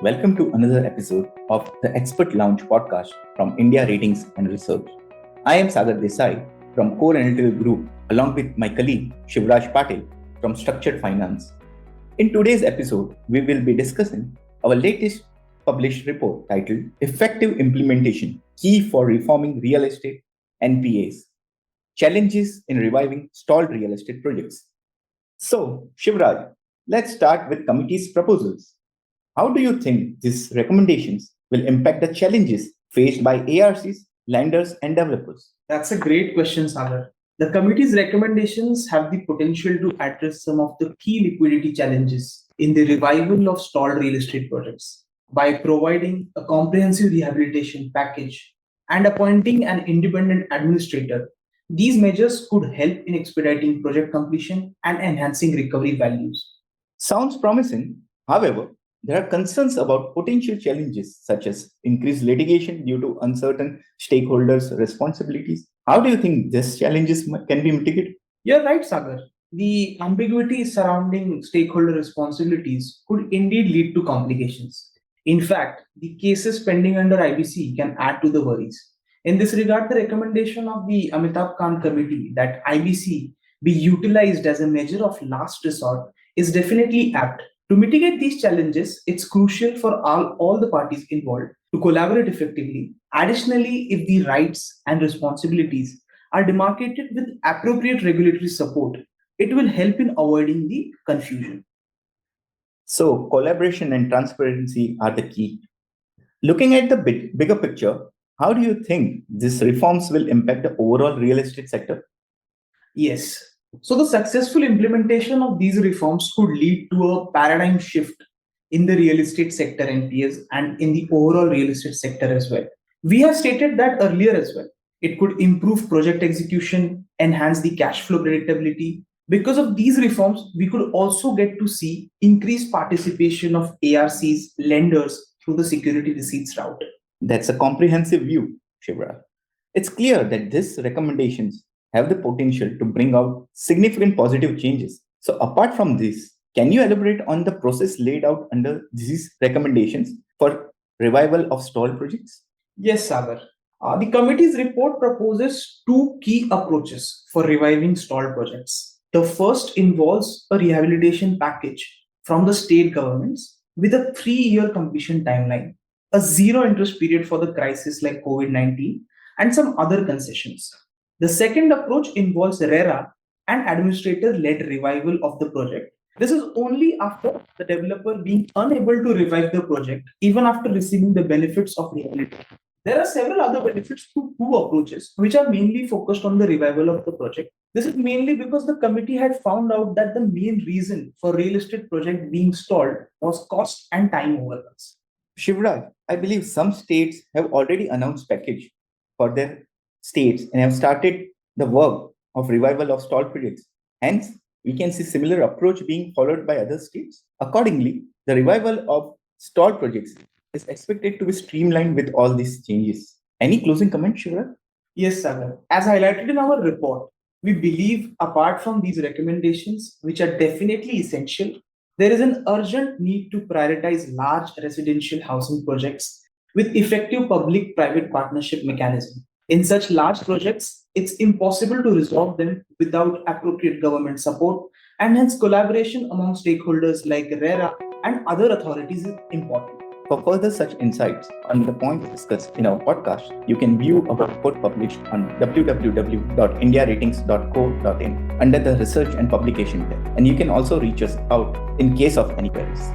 Welcome to another episode of the Expert Lounge podcast from India Ratings and Research. I am Sagar Desai from Core Analytical Group along with my colleague Shivraj Patil from Structured Finance. In today's episode, we will be discussing our latest published report titled Effective Implementation Key for Reforming Real Estate NPAs Challenges in Reviving Stalled Real Estate Projects. So, Shivraj, let's start with committee's proposals. How do you think these recommendations will impact the challenges faced by ARCs, lenders, and developers? That's a great question, Sagar. The committee's recommendations have the potential to address some of the key liquidity challenges in the revival of stalled real estate projects by providing a comprehensive rehabilitation package and appointing an independent administrator. These measures could help in expediting project completion and enhancing recovery values. Sounds promising. However, there are concerns about potential challenges such as increased litigation due to uncertain stakeholders' responsibilities. How do you think these challenges can be mitigated? You're right, Sagar. The ambiguity surrounding stakeholder responsibilities could indeed lead to complications. In fact, the cases pending under IBC can add to the worries. In this regard, the recommendation of the Amitabh Kant Committee that IBC be utilized as a measure of last resort is definitely apt. To mitigate these challenges, it's crucial for all the parties involved to collaborate effectively. Additionally, if the rights and responsibilities are demarcated with appropriate regulatory support, it will help in avoiding the confusion. So, collaboration and transparency are the key. Looking at the bigger picture, how do you think these reforms will impact the overall real estate sector? Yes. So the successful implementation of these reforms could lead to a paradigm shift in the real estate sector NPS and in the overall real estate sector as well. We have stated that earlier as well. It could improve project execution, enhance the cash flow predictability. Because of these reforms, we could also get to see increased participation of ARCs, lenders through the security receipts route. That's a comprehensive view, Shivra. It's clear that these recommendations have the potential to bring out significant positive changes. So, apart from this, can you elaborate on the process laid out under these recommendations for revival of stalled projects? Yes, Sagar. The committee's report proposes two key approaches for reviving stalled projects. The first involves a rehabilitation package from the state governments with a 3-year completion timeline, a zero interest period for the crisis like COVID 19, and some other concessions. The second approach involves RERA and administrator led revival of the project. This is only after the developer being unable to revive the project, even after receiving the benefits of rehabilitation. There are several other benefits to two approaches, which are mainly focused on the revival of the project. This is mainly because the committee had found out that the main reason for real estate project being stalled was cost and time overruns. Shivraj, I believe some states have already announced package for their states and have started the work of revival of stalled projects. Hence, we can see similar approach being followed by other states. Accordingly, the revival of stalled projects is expected to be streamlined with all these changes. Any closing comment, Shivraj? Yes, Sagar. As highlighted in our report, we believe apart from these recommendations, which are definitely essential, there is an urgent need to prioritize large residential housing projects with effective public-private partnership mechanism. In such large projects, it's impossible to resolve them without appropriate government support, and hence collaboration among stakeholders like RERA and other authorities is important. For further such insights on the points discussed in our podcast, you can view our report published on www.indiaratings.co.in under the Research and Publication tab. And you can also reach us out in case of any queries.